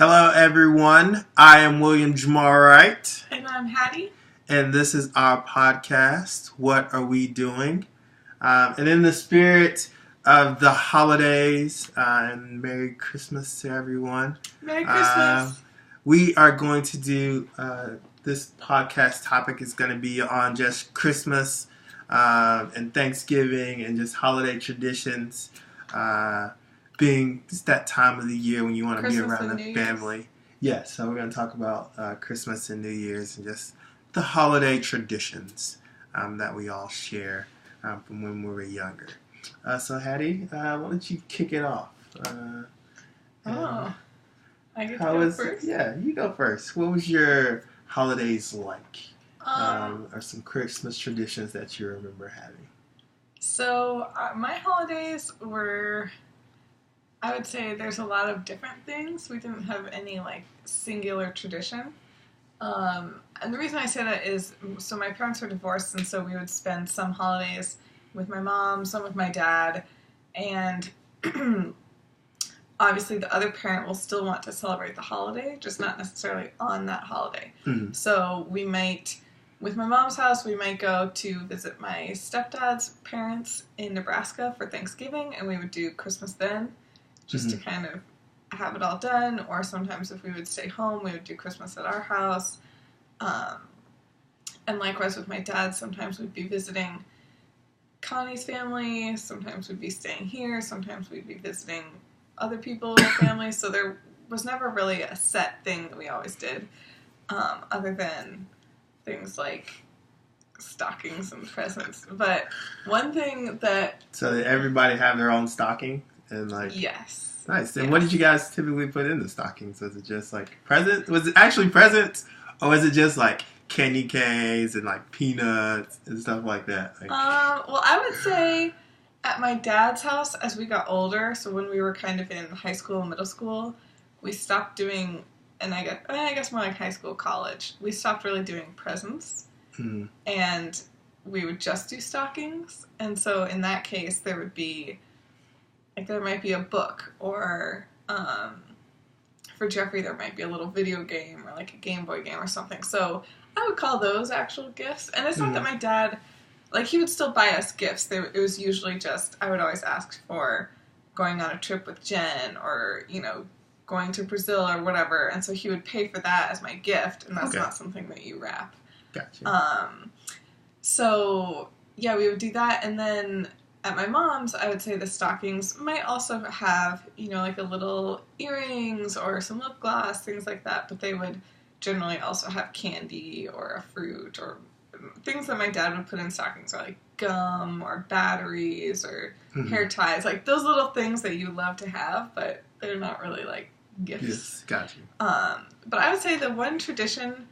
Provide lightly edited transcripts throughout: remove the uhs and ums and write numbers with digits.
Hello, everyone. I am William Jamal Wright. And I'm Hattie. And this is our podcast, What Are We Doing? And in the spirit of the holidays, and Merry Christmas to everyone. Merry Christmas. We are going to do, this podcast topic is going to be on just Christmas and Thanksgiving and just holiday traditions. Being just that time of the year when you want to be around the family. Yeah, so we're going to talk about Christmas and New Year's and just the holiday traditions that we all share from when we were younger. So Hattie, why don't you kick it off? I get to go first? Yeah, you go first. What was your holidays like? Or some Christmas traditions that you remember having? So my holidays were... I would say there's a lot of different things. We didn't have any, singular tradition. And the reason I say that is, so my parents were divorced, and so we would spend some holidays with my mom, some with my dad, and obviously the other parent will still want to celebrate the holiday, just not necessarily on that holiday. Mm-hmm. So we might, with my mom's house, we might go to visit my stepdad's parents in Nebraska for Thanksgiving, and we would do Christmas then. Just to kind of have it all done, or sometimes if we would stay home, we would do Christmas at our house. And likewise with my dad, sometimes we'd be visiting Connie's family, sometimes we'd be staying here, sometimes we'd be visiting other people's families, so there was never really a set thing that we always did, other than things like stockings and presents. But one thing that... So did everybody have their own stocking? And yes. Nice. And what did you guys typically put in the stockings? Was it just presents? Was it actually presents? Or was it just candy canes and peanuts and stuff like that? Well, I would say at my dad's house as we got older, so when we were kind of in high school and middle school, we stopped doing, and I guess more like high school, college, we stopped really doing presents. Mm. And we would just do stockings. And so in that case, there would be... there might be a book, or for Jeffrey there might be a little video game, or a Game Boy game or something. So I would call those actual gifts. And it's not that my dad, he would still buy us gifts. It was usually just, I would always ask for going on a trip with Jen, or, going to Brazil or whatever. And so he would pay for that as my gift, and that's not something that you wrap. Gotcha. So, yeah, we would do that, and then... At my mom's, I would say the stockings might also have, a little earrings or some lip gloss, things like that. But they would generally also have candy or a fruit, or things that my dad would put in stockings are gum or batteries or hair ties. Those little things that you love to have, but they're not really gifts. Yes, gotcha. But I would say the one tradition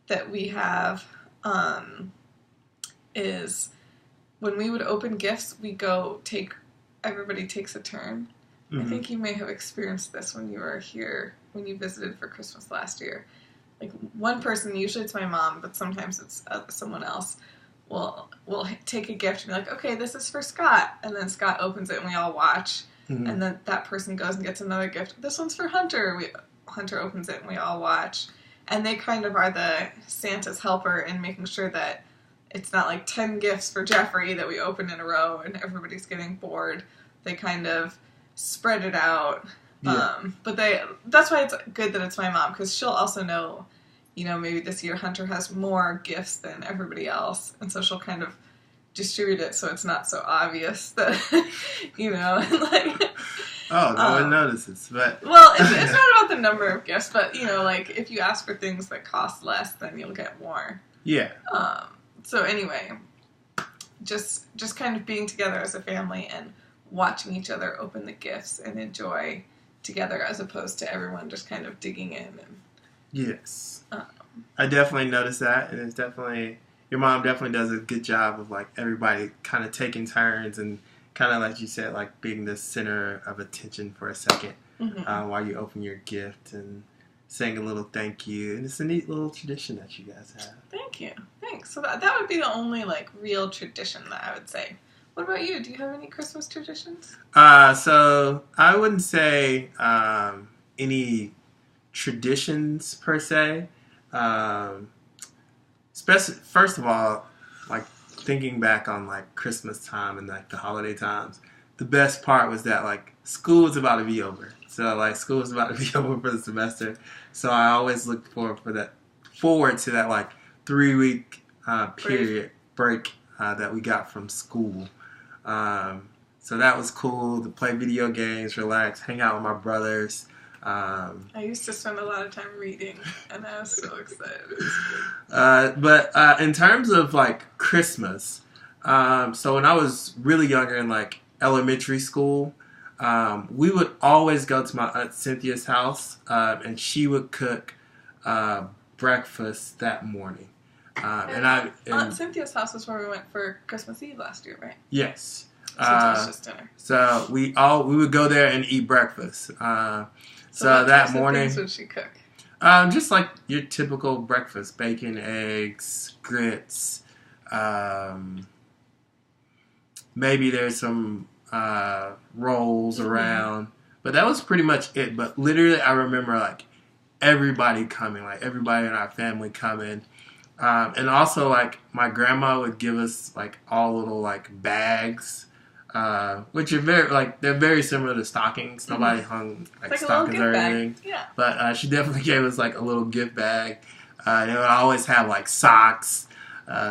that we have is... when we would open gifts, we everybody takes a turn. Mm-hmm. I think you may have experienced this when you were here, when you visited for Christmas last year. One person, usually it's my mom, but sometimes it's someone else, will take a gift and be like, okay, this is for Scott. And then Scott opens it and we all watch. Mm-hmm. And then that person goes and gets another gift. This one's for Hunter. Hunter opens it and we all watch. And they kind of are the Santa's helper in making sure that it's not 10 gifts for Jeffrey that we open in a row and everybody's getting bored. They kind of spread it out. Yeah. But that's why it's good that it's my mom, because she'll also know, maybe this year Hunter has more gifts than everybody else. And so she'll kind of distribute it so it's not so obvious that, Oh, no one notices, but... Well, it's not about the number of gifts, but, if you ask for things that cost less, then you'll get more. Yeah. So anyway, just kind of being together as a family and watching each other open the gifts and enjoy together, as opposed to everyone just kind of digging in. Yes. I definitely noticed that, and it's definitely... Your mom definitely does a good job of everybody kind of taking turns and kind of, like you said, being the center of attention for a second while you open your gift and saying a little thank you. And it's a neat little tradition that you guys have. Thank you. Thanks. So that would be the only real tradition that I would say. What about you? Do you have any Christmas traditions? So I wouldn't say any traditions per se. First of all, like thinking back on like Christmas time and like the holiday times, the best part was that like school was about to be over. So like school was about to be over for the semester. So I always looked forward to that like 3 week period break that we got from school. So that was cool to play video games, relax, hang out with my brothers. I used to spend a lot of time reading, and I was so excited. But in terms of like Christmas, so when I was really younger in like elementary school, we would always go to my Aunt Cynthia's house, and she would cook breakfast that morning. Aunt Cynthia's house is where we went for Christmas Eve last year, right? Yes. So it was just dinner. So we would go there and eat breakfast. So what that types of morning, things would she cook? just like your typical breakfast: bacon, eggs, grits. Maybe there's some rolls around, but that was pretty much it. But literally, I remember like everybody coming, like everybody in our family coming. And also, like, my grandma would give us, like, all little, like, bags, which are they're very similar to stockings. Nobody hung, like stockings or anything. Yeah. But she definitely gave us, like, a little gift bag. They would always have, like, socks,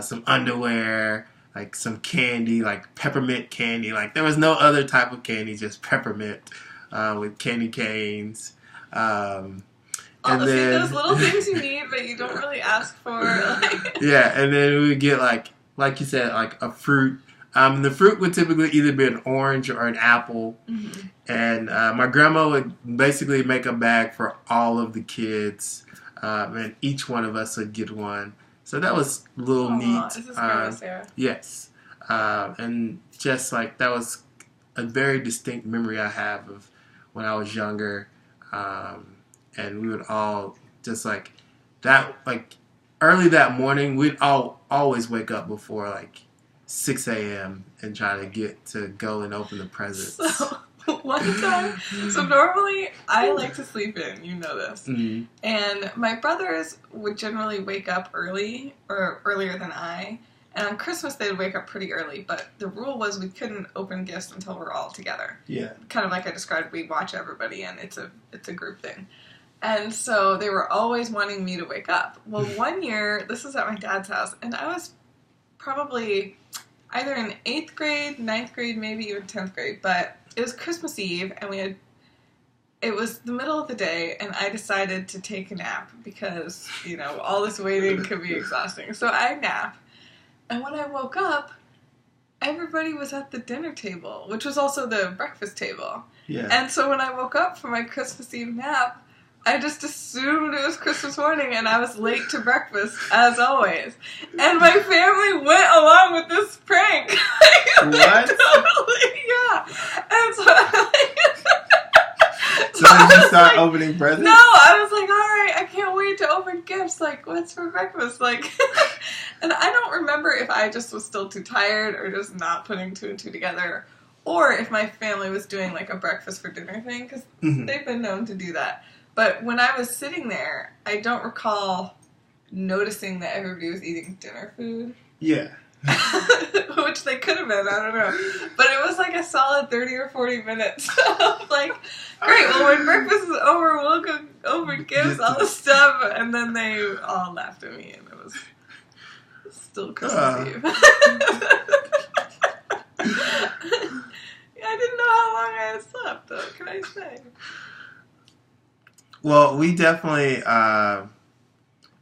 some underwear, like, some candy, like, peppermint candy. Like, there was no other type of candy, just peppermint with candy canes. Honestly, those little things you need, but you don't really ask for. Like. Yeah, and then we would get like you said, like a fruit. The fruit would typically either be an orange or an apple. Mm-hmm. And my grandma would basically make a bag for all of the kids, and each one of us would get one. So that was a little neat. This is Grandma Sarah. Yes, and just like that was a very distinct memory I have of when I was younger. And we would all just like that, like early that morning, we'd always wake up before like 6 a.m. and try to get to go and open the presents. So one time, so normally I like to sleep in, you know this. Mm-hmm. And my brothers would generally wake up early or earlier than I. And on Christmas they would wake up pretty early, but the rule was we couldn't open gifts until we're all together. Yeah. Kind of like I described, we watch everybody and it's a group thing. And so they were always wanting me to wake up. Well, one year, this was at my dad's house, and I was probably either in 8th grade, 9th grade, maybe even 10th grade, but it was Christmas Eve, and it was the middle of the day, and I decided to take a nap because, you know, all this waiting could be exhausting. So I nap, and when I woke up, everybody was at the dinner table, which was also the breakfast table. Yeah. And so when I woke up from my Christmas Eve nap, I just assumed it was Christmas morning, and I was late to breakfast, as always. And my family went along with this prank. What? Totally, yeah. And so, did you start opening presents? No, I was like, all right, I can't wait to open gifts. Like, what's for breakfast? Like, and I don't remember if I just was still too tired or just not putting two and two together, or if my family was doing, like, a breakfast for dinner thing, because they've been known to do that. But when I was sitting there, I don't recall noticing that everybody was eating dinner food. Yeah. Which they could have been, I don't know. But it was like a solid 30 or 40 minutes of like, great, well when breakfast is over, we'll go open gifts, all this stuff. And then they all laughed at me and it was still Christmas Eve. I didn't know how long I had slept, though, can I say? Well, we definitely,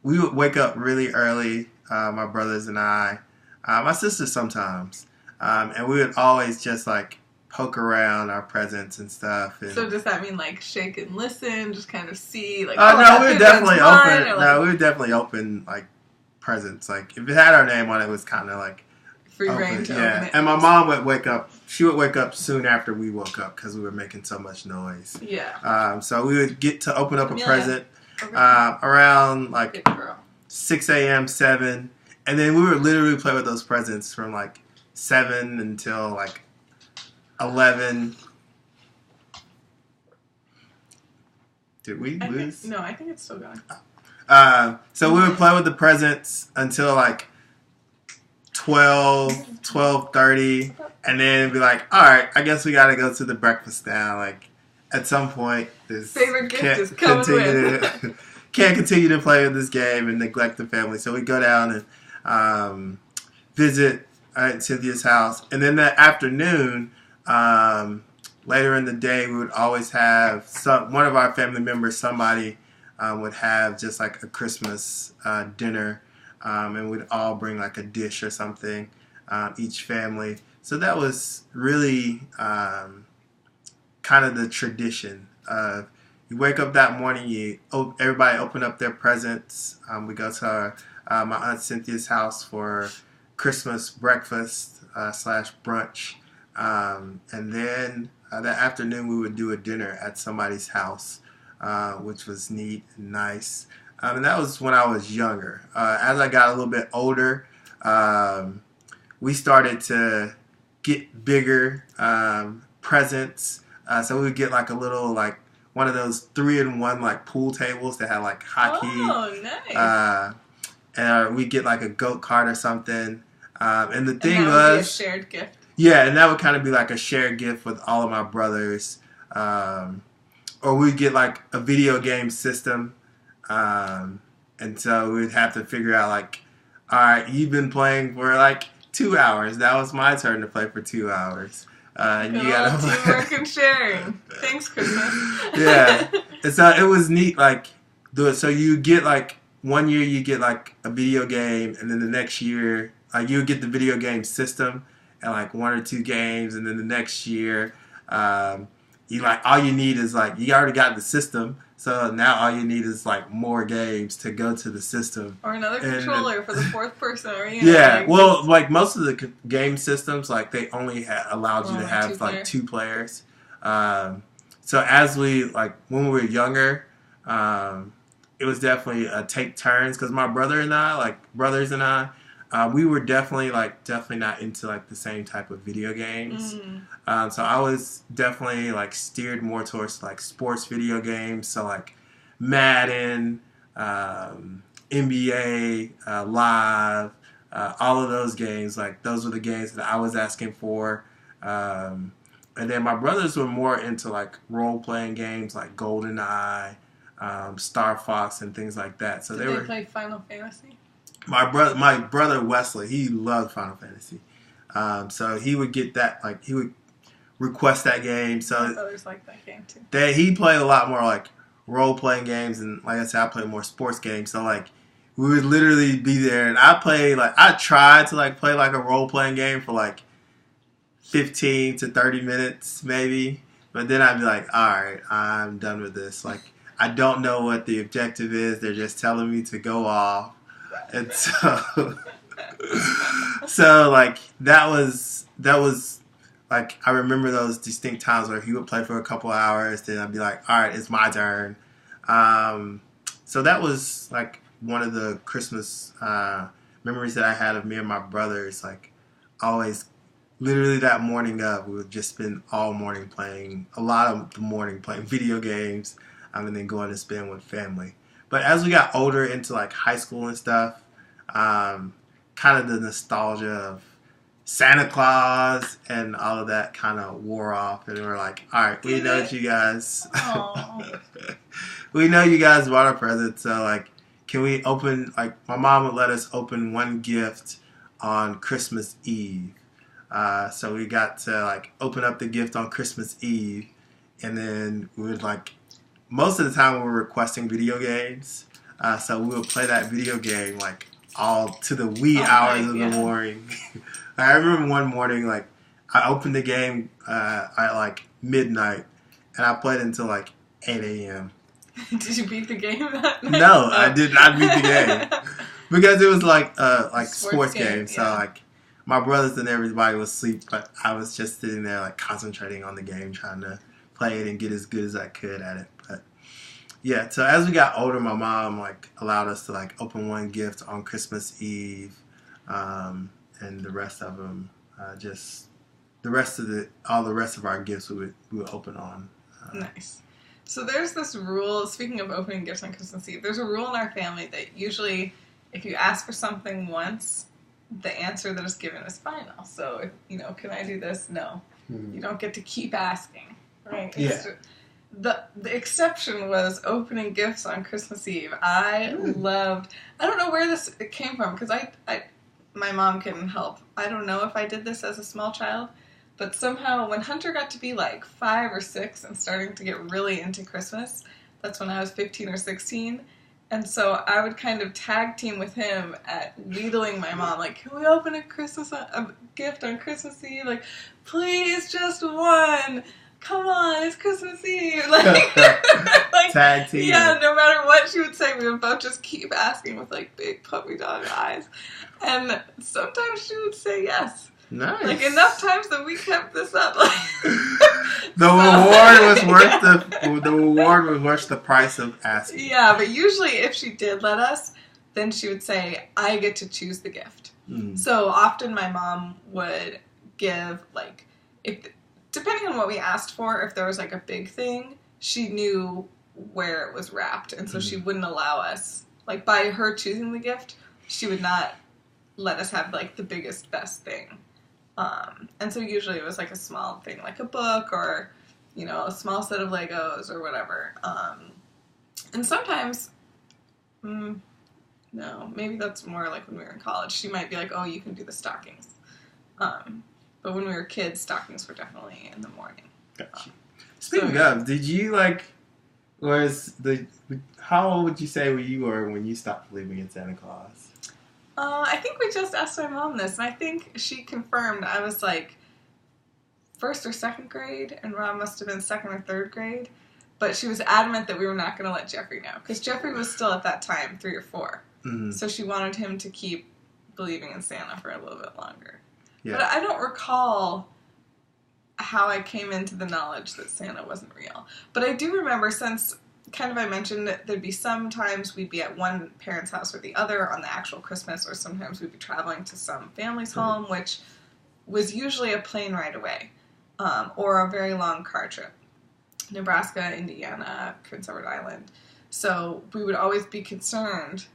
we would wake up really early, my brothers and I, my sister sometimes, and we would always just, like, poke around our presents and stuff. And so does that mean, like, shake and listen, just kind of see, like, no, we would definitely open, we would definitely open, like, presents. Like, if it had our name on it, it was kind of, like, free reign to open it. And my mom would wake up. She would wake up soon after we woke up because we were making so much noise. Yeah. So we would get to open up a present around like 6 a.m., 7, and then we would literally play with those presents from like 7 until like 11. Did we lose? No, I think it's still going. So we would play with the presents until like 12:30, and then it'd be like, all right, I guess we got to go to the breakfast now. Like, at some point, this favorite gift is coming with. Can't continue to play with this game and neglect the family. So we go down and visit at Cynthia's house. And then that afternoon, later in the day, we would always have one of our family members, somebody would have just like a Christmas dinner. And we'd all bring like a dish or something, each family. So that was really kind of the tradition of you wake up that morning, everybody open up their presents. We go to my Aunt Cynthia's house for Christmas breakfast / brunch. And then that afternoon we would do a dinner at somebody's house, which was neat and nice. And that was when I was younger. As I got a little bit older, we started to get bigger presents. So we would get like a little like one of those 3-in-1 like pool tables that had like hockey. Oh, nice. And we'd get like a goat cart or something. And the thing and that would be a shared gift. Yeah, and that would kind of be like a shared gift with all of my brothers. Or we'd get like a video game system. And so we'd have to figure out like, all right, you've been playing for like 2 hours. Now it's my turn to play for 2 hours. And you gotta teamwork and sharing. Thanks, Christmas. Yeah, and so it was neat. Like, do it. So you get like 1 year you get like a video game, and then the next year you get the video game system and like 1 or 2 games, and then the next year you like all you need is like you already got the system. So now all you need is like more games to go to the system. Or another controller for the fourth person. Or, like most of the game systems, like they only allowed you to have like 2 players. So as we, like when we were younger, it was definitely take turns because my brothers and I, we were definitely not into like the same type of video games. So I was definitely like steered more towards like sports video games. So like Madden, NBA, Live, all of those games. Like those were the games that I was asking for. And then my brothers were more into like role playing games like GoldenEye, Star Fox, and things like that. So Did they play Final Fantasy? My brother Wesley, he loved Final Fantasy. So he would get that, like he would request that game. So my brothers like that game too. He played a lot more like role playing games, and like I said, I played more sports games. So like we would literally be there, and I tried to like play like a role playing game for like 15 to 30 minutes maybe, but then I'd be like, all right, I'm done with this. Like I don't know what the objective is. They're just telling me to go off. And so, like that was like I remember those distinct times where he would play for a couple of hours, then I'd be like, all right, it's my turn. So that was like one of the Christmas memories that I had of me and my brothers. Like always, literally that morning up, we would just spend all morning playing video games, and then going to spend with family. But as we got older into like high school and stuff, kind of the nostalgia of Santa Claus and all of that kind of wore off, and we're like, all right, we know that you guys, we know you guys bought our presents, so like, can we open, like my mom would let us open one gift on Christmas Eve. So we got to like open up the gift on Christmas Eve, and then we would like, most of the time we were requesting video games, so we would play that video game like all to the wee hours of the morning. I remember one morning, like I opened the game at like midnight, and I played until like 8 a.m. Did you beat the game that night? No, I did not beat the game because it was like sports game. So like my brothers and everybody was asleep, but I was just sitting there like concentrating on the game, trying to play it and get as good as I could at it. But yeah, so as we got older, my mom like allowed us to like open one gift on Christmas Eve, and the rest of them all the rest of our gifts we would open on. Nice. So there's this rule, speaking of opening gifts on Christmas Eve, there's a rule in our family that usually if you ask for something once, the answer that is given is final. So, if, can I do this? No. You don't get to keep asking, right? Yeah. The exception was opening gifts on Christmas Eve. I don't know where this came from, because my mom can help. I don't know if I did this as a small child, but somehow when Hunter got to be like 5 or 6 and starting to get really into Christmas, that's when I was 15 or 16. And so I would kind of tag team with him at wheedling my mom, like, can we open a gift on Christmas Eve? Like, please, just one. Come on, it's Christmas Eve. Like tag team. Yeah, no matter what she would say, we would both just keep asking with like big puppy dog eyes. And sometimes she would say yes. Nice. Like enough times that we kept this up. Like, the reward was worth the price of asking. Yeah, but usually if she did let us, then she would say, I get to choose the gift. So often my mom would give, like, depending on what we asked for, if there was like a big thing, she knew where it was wrapped. And so she wouldn't allow us, like by her choosing the gift, she would not let us have like the biggest, best thing. And so usually it was like a small thing, like a book or, a small set of Legos or whatever. And sometimes, no, maybe that's more like when we were in college. She might be like, oh, you can do the stockings. But when we were kids, stockings were definitely in the morning. Gotcha. Speaking of, did you how old would you say you were when you stopped believing in Santa Claus? I think we just asked my mom this, and I think she confirmed I was like 1st or 2nd grade, and Rob must have been 2nd or 3rd grade. But she was adamant that we were not going to let Jeffrey know, because Jeffrey was still at that time 3 or 4. So she wanted him to keep believing in Santa for a little bit longer. Yeah. But I don't recall how I came into the knowledge that Santa wasn't real. But I do remember, since kind of I mentioned that there'd be some times we'd be at one parent's house or the other on the actual Christmas, or sometimes we'd be traveling to some family's home, which was usually a plane ride away, or a very long car trip. Nebraska, Indiana, Prince Edward Island. So we would always be concerned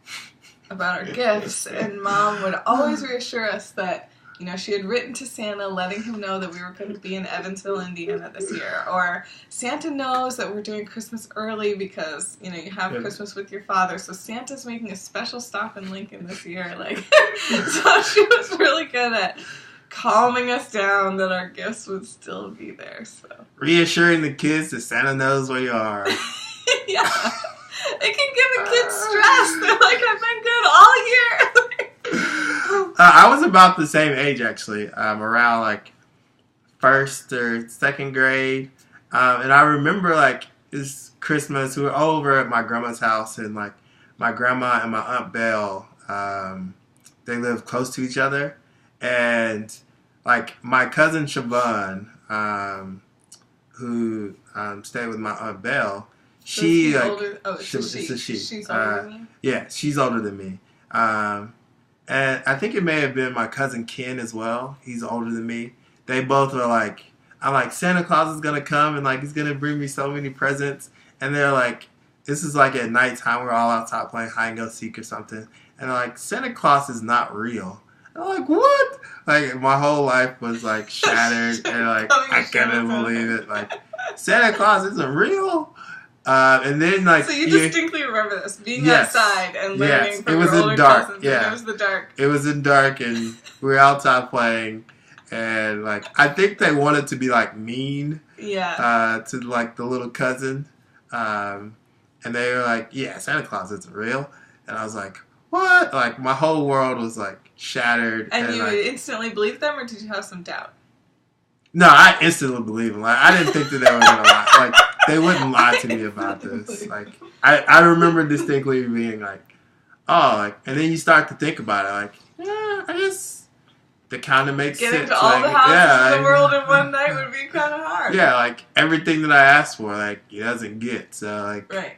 about our gifts, and Mom would always reassure us that, she had written to Santa letting him know that we were going to be in Evansville, Indiana this year. Or Santa knows that we're doing Christmas early because, you have Christmas with your father. So Santa's making a special stop in Lincoln this year. So she was really good at calming us down that our gifts would still be there. So reassuring the kids that Santa knows where you are. Yeah. It can give a kid stress. They're like, I've been good all year. I was about the same age, actually, around 1st or 2nd grade. And I remember, this Christmas, we were over at my grandma's house, and, my grandma and my Aunt Belle, they lived close to each other. And, my cousin Siobhan, who stayed with my Aunt Belle, she's older. Oh, it's a she. She's older than you? Yeah, she's older than me. And I think it may have been my cousin Ken as well. He's older than me. They both were I'm like, Santa Claus is going to come and he's going to bring me so many presents. And they're like, this is at nighttime. We're all outside playing hide and go seek or something. And they're like, Santa Claus is not real. And I'm like, what? My whole life was shattered. And I couldn't believe it. Santa Claus isn't real? And then so you distinctly remember this being outside and learning from your older cousins. Yeah, it was the dark. It was in dark, and we were outside playing, and I think they wanted to be mean, to the little cousin, and they were like, yeah, Santa Claus isn't real, and I was like, what? My whole world was shattered. And you would instantly believe them, or did you have some doubt? No, I instantly believe them. I didn't think that they were gonna lie. They wouldn't lie to me about this. I remember distinctly being and then you start to think about it. Yeah, I guess that kind of makes sense. Getting to all the houses in the world in one night would be kind of hard. Yeah, everything that I asked for, he doesn't get. So, right.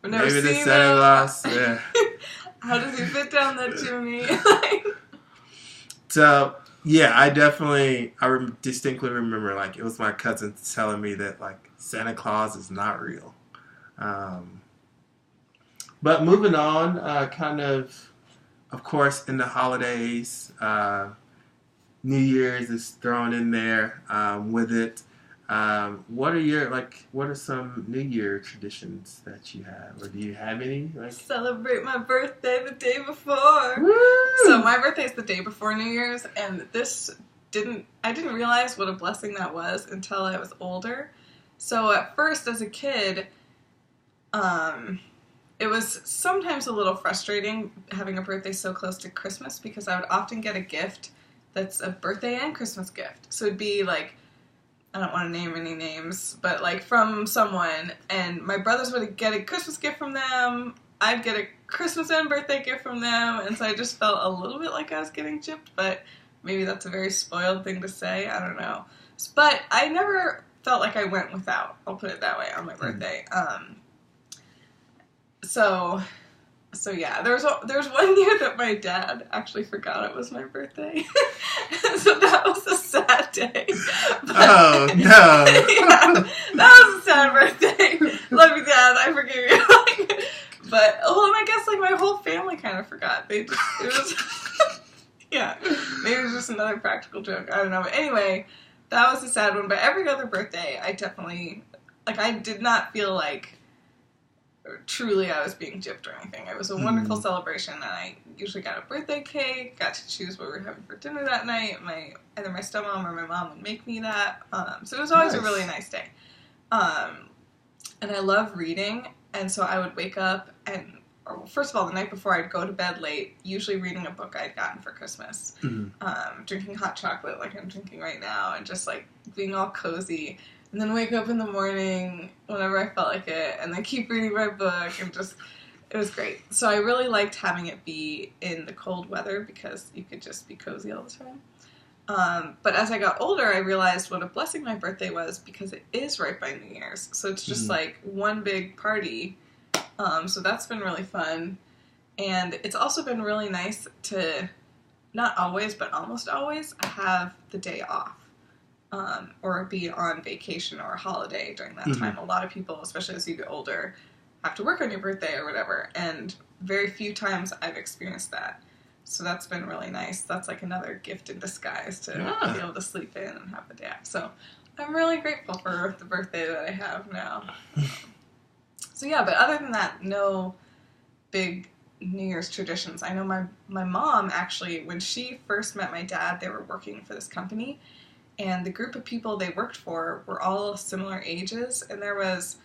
Maybe the Santa Claus, yeah. How does he fit down that chimney? So, yeah, I distinctly remember, it was my cousin telling me that, Santa Claus is not real. Um, but moving on, of course, in the holidays, New Year's is thrown in there with it. What are some New Year traditions that you have, or do you have any? Celebrate my birthday the day before. Woo! So my birthday is the day before New Year's, and I didn't realize what a blessing that was until I was older. So at first, as a kid, it was sometimes a little frustrating having a birthday so close to Christmas because I would often get a gift that's a birthday and Christmas gift. So it'd be like, I don't want to name any names, but like from someone, and my brothers would get a Christmas gift from them, I'd get a Christmas and birthday gift from them, and so I just felt a little bit like I was getting gypped, but maybe that's a very spoiled thing to say, I don't know. But I never felt like I went without, I'll put it that way, on my birthday. So yeah, there was one year that my dad actually forgot it was my birthday. So that was a sad day. But, oh, no. Yeah, that was a sad birthday. Love you, Dad. I forgive you. But, and I guess like my whole family kind of forgot. It was, yeah, maybe it was just another practical joke. I don't know. But anyway, that was a sad one. But every other birthday, I definitely, I did not feel like truly I was being gypped or anything. It was a wonderful celebration, and I usually got a birthday cake, got to choose what we were having for dinner that night. Either my stepmom or my mom would make me that. So it was always a really nice day. And I love reading, and so I would wake up and, first of all, the night before I'd go to bed late, usually reading a book I'd gotten for Christmas. Drinking hot chocolate like I'm drinking right now, and just like being all cozy. And then wake up in the morning whenever I felt like it, and then keep reading my book, and it was great. So I really liked having it be in the cold weather because you could just be cozy all the time. But as I got older, I realized what a blessing my birthday was because it is right by New Year's. So it's just like one big party. So that's been really fun. And it's also been really nice to, not always, but almost always, have the day off. Or be on vacation or a holiday during that time. A lot of people, especially as you get older, have to work on your birthday or whatever, and very few times I've experienced that. So that's been really nice. That's like another gift in disguise to be able to sleep in and have the day off. So I'm really grateful for the birthday that I have now. So yeah, but other than that, no big New Year's traditions. I know my mom actually, when she first met my dad, they were working for this company. And the group of people they worked for were all similar ages, and there was,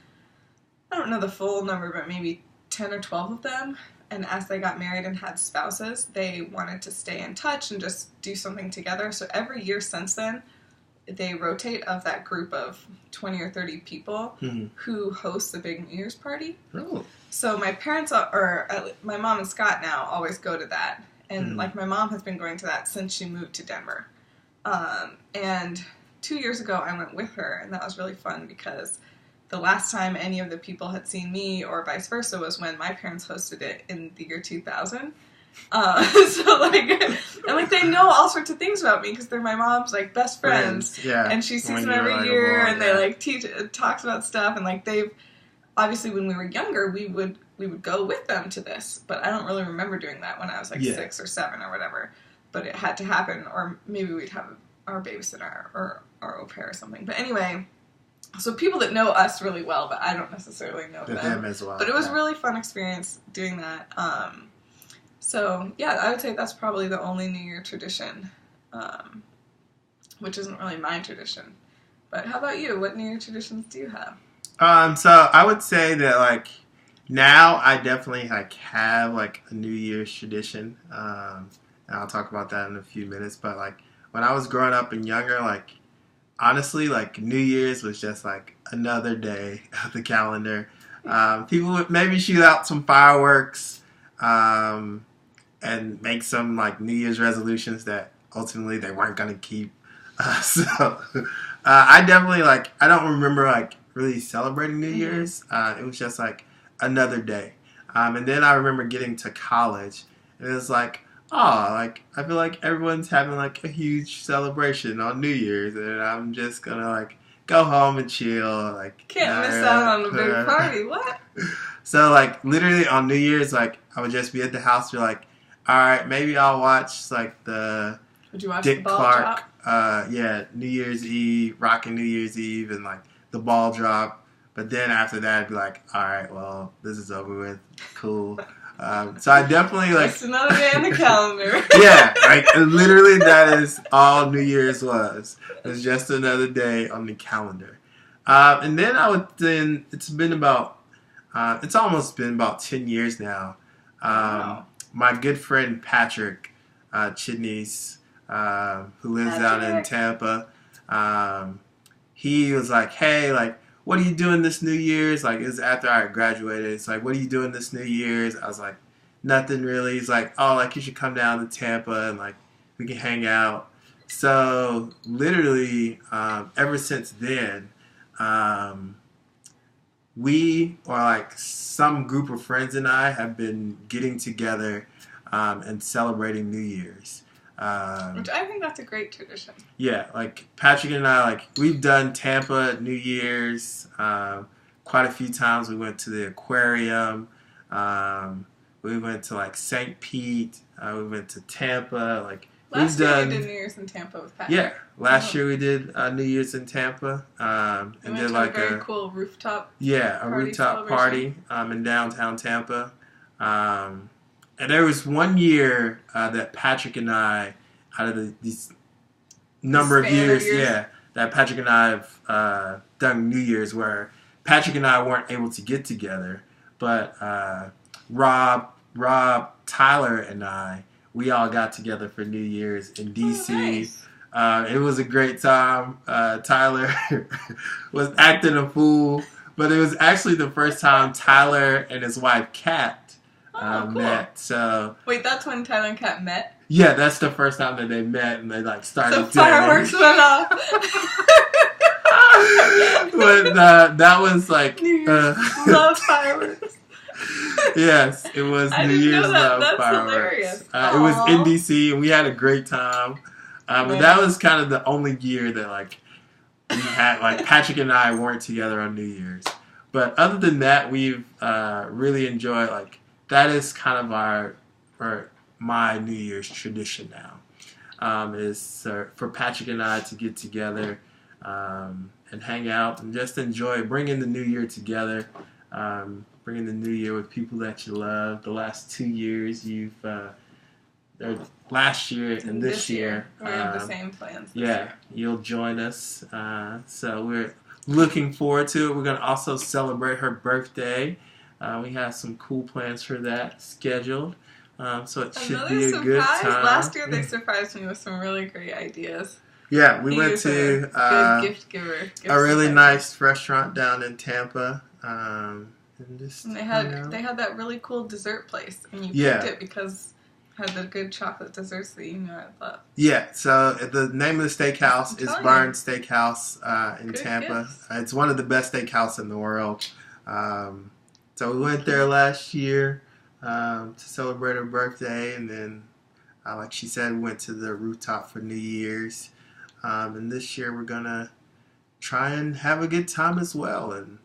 I don't know the full number, but maybe 10 or 12 of them. And as they got married and had spouses, they wanted to stay in touch and just do something together. So every year since then, they rotate of that group of 20 or 30 people who host the big New Year's party. Oh. So my parents, or my mom and Scott now, always go to that. And like my mom has been going to that since she moved to Denver. And 2 years ago I went with her, and that was really fun because the last time any of the people had seen me or vice versa was when my parents hosted it in the year 2000. So like they know all sorts of things about me because they're my mom's like best friends. Yeah. And she sees them every year, and they like talks about stuff, and like they've obviously when we were younger we would go with them to this, but I don't really remember doing that when I was like 6 or 7 or whatever. But it had to happen, or maybe we'd have our babysitter or our au pair or something. But anyway, so people that know us really well, but I don't necessarily know them as well. But it was a really fun experience doing that. So yeah, I would say that's probably the only New Year tradition, which isn't really my tradition. But how about you? What New Year traditions do you have? So I would say that like now I definitely like have like a New Year's tradition. And I'll talk about that in a few minutes. But like when I was growing up and younger, like honestly, like New Year's was just like another day of the calendar. People would maybe shoot out some fireworks and make some like New Year's resolutions that ultimately they weren't going to keep. I definitely like, I don't remember like really celebrating New Year's. It was just like another day. And then I remember getting to college, and it was like, like I feel like everyone's having like a huge celebration on New Year's, and I'm just gonna like go home and chill. Like, Can't miss out on a big party. What? So, like, literally on New Year's, like, I would just be at the house, be like, all right, maybe I'll watch, like, the Would you watch Dick the ball Clark, drop? New Year's Eve, rocking New Year's Eve, and, like, the ball drop. But then after that, I'd be like, all right, well, this is over with. Cool. So I definitely, like... Just another day on the calendar. Yeah, like, literally that is all New Year's was. It was just another day on the calendar. And then it's been about... it's almost been about 10 years now. Wow. My good friend Patrick Chidneys, who lives out in Tampa, he was like, hey, like, what are you doing this New Year's? Like, it was after I graduated. It's like, what are you doing this New Year's? I was like, nothing really. He's like, oh, like, you should come down to Tampa and, like, we can hang out. So, literally, ever since then, we, or like some group of friends and I, have been getting together and celebrating New Year's. Which I think that's a great tradition. Yeah, like Patrick and I, like, we've done Tampa New Year's quite a few times. We went to the aquarium. We went to like St. Pete. We went to Tampa. Like, Last year we did New Year's in Tampa with Patrick. Yeah, last year we did New Year's in Tampa. We went to like a very cool rooftop. Yeah, a rooftop party in downtown Tampa. And there was one year that Patrick and I, out of these number of years, that Patrick and I have done New Year's, where Patrick and I weren't able to get together, but Rob, Tyler, and I, we all got together for New Year's in D.C. Oh, nice. It was a great time. Tyler was acting a fool, but it was actually the first time Tyler and his wife, Kat, cool. met. So wait, that's when Tyler and Kat met? Yeah, that's the first time that they met, and they like started dating. So fireworks went off. But that was like... love fireworks. Yes, it was New Year's love fireworks. Hilarious. It was in DC, and we had a great time. But that was kind of the only year that like we had, like, Patrick and I weren't together on New Year's. But other than that, we've really enjoyed, like, that is kind of my New Year's tradition now. Is for Patrick and I to get together and hang out and just enjoy bringing the New Year together. Bringing the New Year with people that you love. The last 2 years last year and this year. We have the same plans this year. You'll join us. So we're looking forward to it. We're going to also celebrate her birthday. We have some cool plans for that scheduled. So it should be a good time. Last year they surprised me with some really great ideas. Yeah, we went to good gift giver. A really nice restaurant down in Tampa. And they had that really cool dessert place, and you picked it because it had the good chocolate desserts that you know I love. Yeah, so the name of the steakhouse is Barn Steakhouse in Tampa. It's one of the best steakhouses in the world. So we went there last year to celebrate her birthday, and then, like she said, we went to the rooftop for New Year's. And this year we're going to try and have a good time as well, and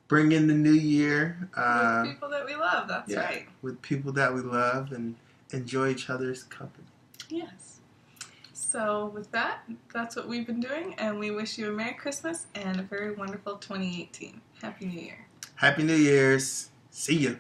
bring in the new year. With people that we love, that's right. With people that we love and enjoy each other's company. Yes. So with that, that's what we've been doing, and we wish you a Merry Christmas and a very wonderful 2018. Happy New Year. Happy New Year's. See ya.